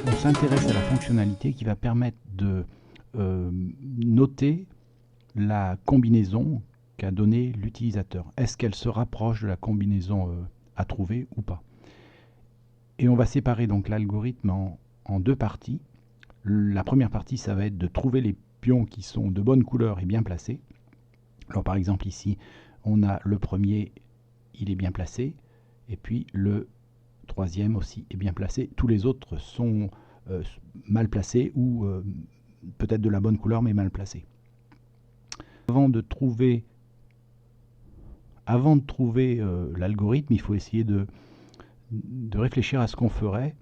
On s'intéresse à la fonctionnalité qui va permettre de noter la combinaison qu'a donnée l'utilisateur. Est-ce qu'elle se rapproche de la combinaison à trouver ou pas? Et on va séparer donc l'algorithme en deux parties. La première partie, ça va être de trouver les pions qui sont de bonne couleur et bien placés. Alors par exemple ici, on a le premier, il est bien placé, et puis le troisième aussi est bien placé. Tous les autres sont mal placés ou peut-être de la bonne couleur mais mal placés. Avant de trouver l'algorithme, il faut essayer de réfléchir à ce qu'on ferait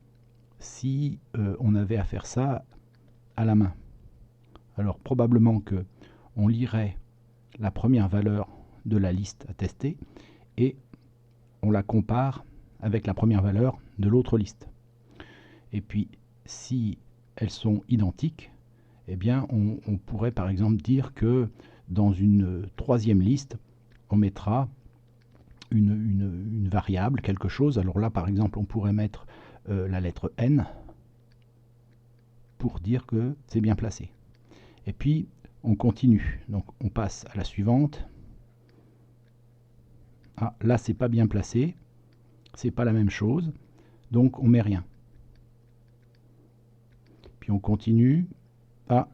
si on avait à faire ça à la main. Alors probablement que on lirait la première valeur de la liste à tester et on la compare avec la première valeur de l'autre liste. Et puis si elles sont identiques, eh bien on pourrait par exemple dire que dans une troisième liste, on mettra une variable, quelque chose. Alors là par exemple on pourrait mettre la lettre N pour dire que c'est bien placé. Et puis on continue, donc on passe à la suivante. Ah, là c'est pas bien placé, c'est pas la même chose, donc on met rien. Puis on continue. Ah,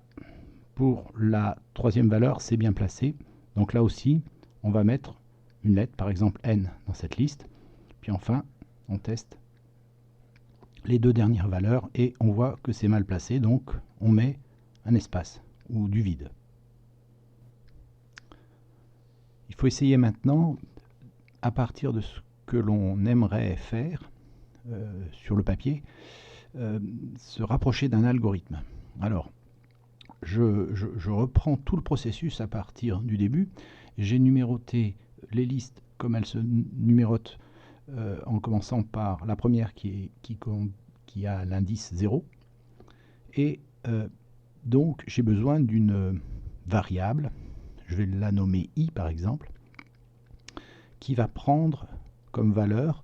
pour la troisième valeur c'est bien placé, donc là aussi on va mettre une lettre, par exemple N dans cette liste. Puis enfin on teste les deux dernières valeurs et on voit que c'est mal placé, donc on met un espace ou du vide. Il faut essayer maintenant, à partir de ce que l'on aimerait faire sur le papier, se rapprocher d'un algorithme. Alors, je reprends tout le processus à partir du début. J'ai numéroté les listes comme elles se numérotent en commençant par la première qui a l'indice 0. Et donc, j'ai besoin d'une variable, je vais la nommer i par exemple, qui va prendre comme valeur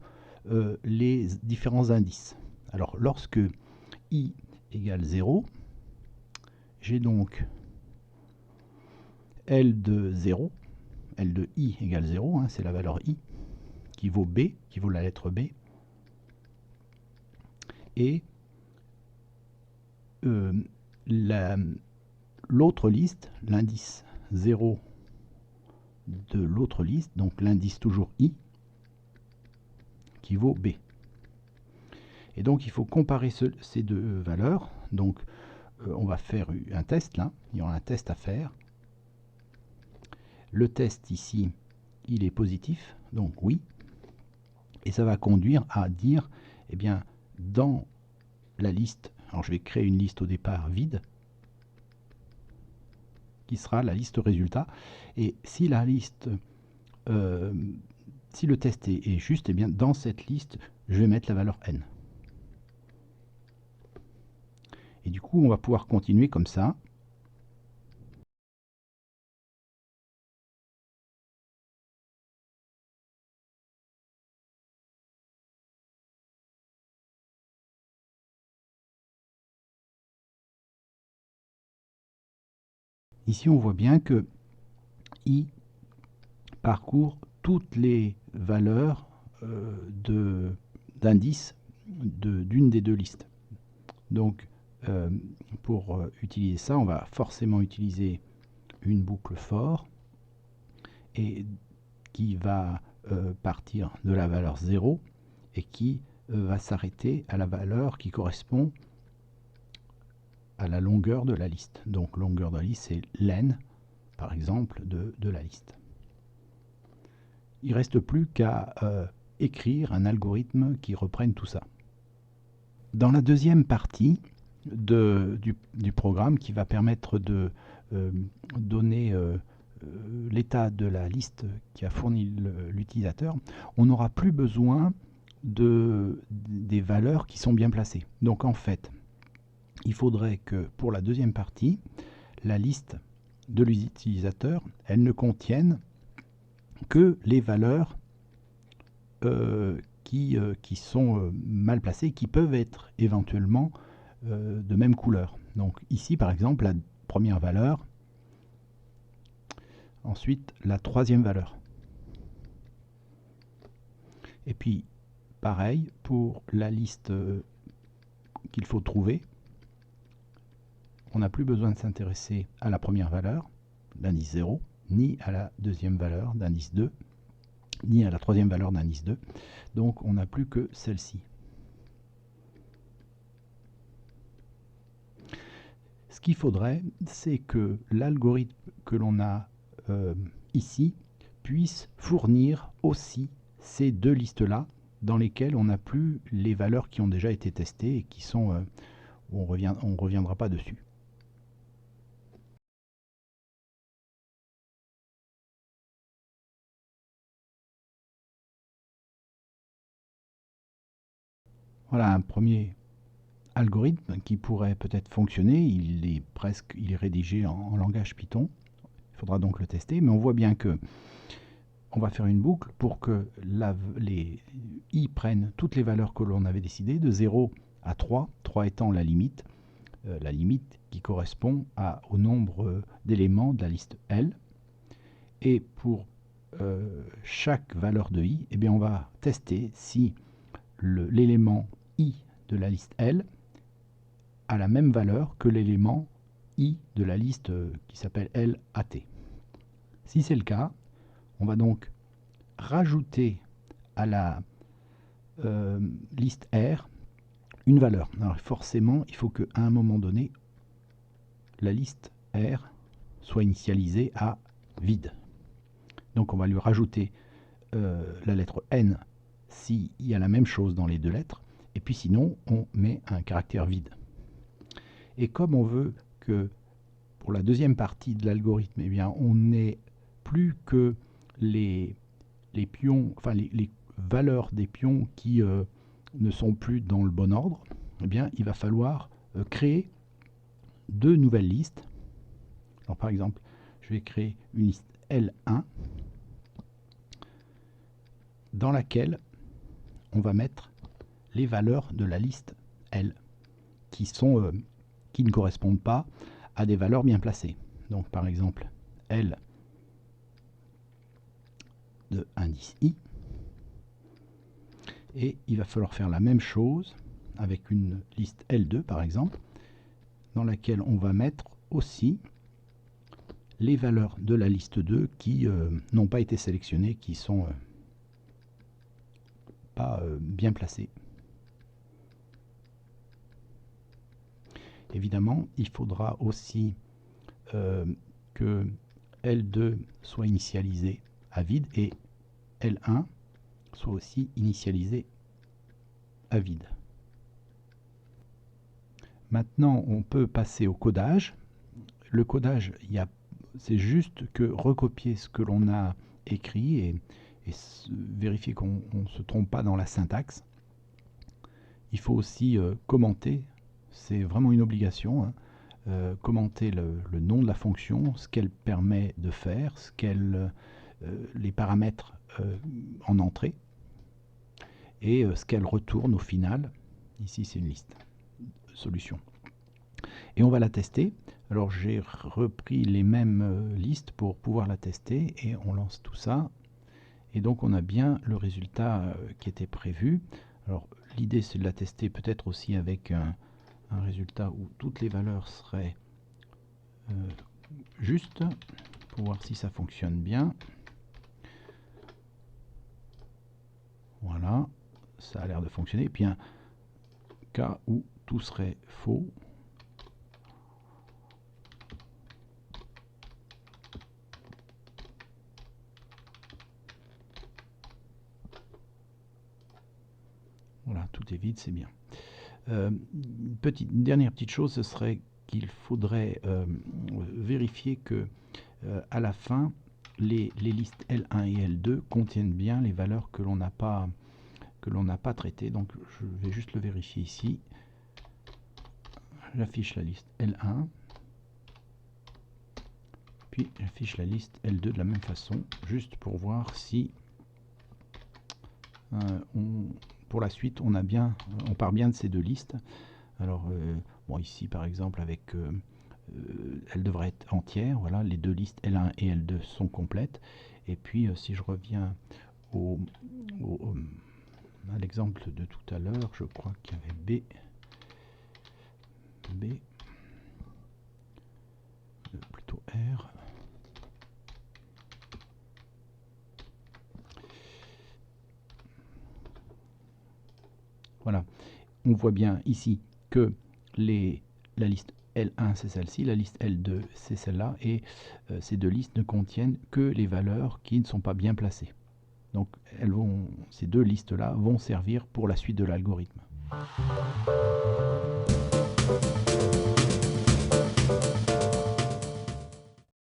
les différents indices. Alors, lorsque i égale 0, j'ai donc L de 0, L de i égale 0, hein, c'est la valeur i, qui vaut B, qui vaut la lettre B, et l'autre liste, l'indice 0 de l'autre liste, donc l'indice toujours i, qui vaut B. Et donc il faut comparer ces deux valeurs. Donc on va faire un test là, il y aura un test à faire. Le test ici, il est positif, donc oui. Et ça va conduire à dire, eh bien, dans la liste, alors je vais créer une liste au départ vide, qui sera la liste résultat. Et si la liste, si le test est juste, eh bien, dans cette liste, je vais mettre la valeur n. Et du coup, on va pouvoir continuer comme ça. Ici, on voit bien que i parcourt toutes les valeurs d'indices d'une des deux listes. Donc, pour utiliser ça, on va forcément utiliser une boucle for et qui va partir de la valeur 0 et qui va s'arrêter à la valeur qui correspond à la longueur de la liste. Donc longueur de la liste, c'est len, par exemple, de la liste. Il ne reste plus qu'à écrire un algorithme qui reprenne tout ça. Dans la deuxième partie du programme qui va permettre de donner l'état de la liste qui a fourni l'utilisateur, on n'aura plus besoin des valeurs qui sont bien placées. Donc en fait, il faudrait que pour la deuxième partie, la liste de l'utilisateur, elle ne contienne que les valeurs qui sont mal placés, qui peuvent être éventuellement de même couleur. Donc ici par exemple la première valeur, ensuite la troisième valeur. Et puis pareil pour la liste qu'il faut trouver. On n'a plus besoin de s'intéresser à la première valeur d'indice 0, ni à la deuxième valeur d'indice 2, ni à la troisième valeur d'indice 2. Donc on n'a plus que celle-ci. Ce qu'il faudrait, c'est que l'algorithme que l'on a ici puisse fournir aussi ces deux listes-là dans lesquelles on n'a plus les valeurs qui ont déjà été testées et qui sont où on ne reviendra pas dessus. Voilà un premier algorithme qui pourrait peut-être fonctionner. Il est rédigé en langage Python. Il faudra donc le tester, mais on voit bien que on va faire une boucle pour que les i prennent toutes les valeurs que l'on avait décidées, de 0 à 3, 3 étant la limite qui correspond au nombre d'éléments de la liste L. Et pour chaque valeur de i, eh bien, on va tester si l'élément i de la liste L a la même valeur que l'élément i de la liste qui s'appelle LAT. Si c'est le cas, on va donc rajouter à la liste R une valeur. Alors forcément, il faut qu'à un moment donné, la liste R soit initialisée à vide. Donc on va lui rajouter la lettre N s'il y a la même chose dans les deux lettres, et puis sinon on met un caractère vide. Et comme on veut que pour la deuxième partie de l'algorithme, eh bien, on n'ait plus que les pions, enfin les valeurs des pions qui ne sont plus dans le bon ordre, eh bien, il va falloir créer deux nouvelles listes. Alors, par exemple, je vais créer une liste L1 dans laquelle on va mettre les valeurs de la liste L qui ne correspondent pas à des valeurs bien placées. Donc, par exemple, L de indice I. Et il va falloir faire la même chose avec une liste L2 par exemple, dans laquelle on va mettre aussi les valeurs de la liste 2 qui n'ont pas été sélectionnées, qui sont pas bien placées. Évidemment, il faudra aussi que L2 soit initialisé à vide et L1 soit aussi initialisé à vide. Maintenant, on peut passer au codage. Le codage, c'est juste que recopier ce que l'on a écrit et vérifier qu'on ne se trompe pas dans la syntaxe. Il faut aussi commenter, c'est vraiment une obligation, hein, commenter le nom de la fonction, ce qu'elle permet de faire, les paramètres en entrée, et ce qu'elle retourne au final. Ici, c'est une liste solution. Et on va la tester. Alors, j'ai repris les mêmes listes pour pouvoir la tester, et on lance tout ça. Et donc, on a bien le résultat qui était prévu. Alors, l'idée, c'est de la tester peut-être aussi avec un résultat où toutes les valeurs seraient justes, pour voir si ça fonctionne bien. Voilà, ça a l'air de fonctionner. Et puis un cas où tout serait faux. Voilà, tout est vide, c'est bien. Une dernière petite chose, ce serait qu'il faudrait vérifier que à la fin, les listes L1 et L2 contiennent bien les valeurs que l'on n'a pas traitées. Donc je vais juste le vérifier ici. J'affiche la liste L1, puis j'affiche la liste L2 de la même façon, juste pour voir si pour la suite, on part bien de ces deux listes. Alors, bon, ici par exemple, elle devrait être entière. Voilà, les deux listes L1 et L2 sont complètes. Et puis, si je reviens à l'exemple de tout à l'heure, je crois qu'il y avait B, plutôt R. Voilà, on voit bien ici que la liste L1 c'est celle-ci, la liste L2 c'est celle-là, et ces deux listes ne contiennent que les valeurs qui ne sont pas bien placées. Donc ces deux listes-là vont servir pour la suite de l'algorithme.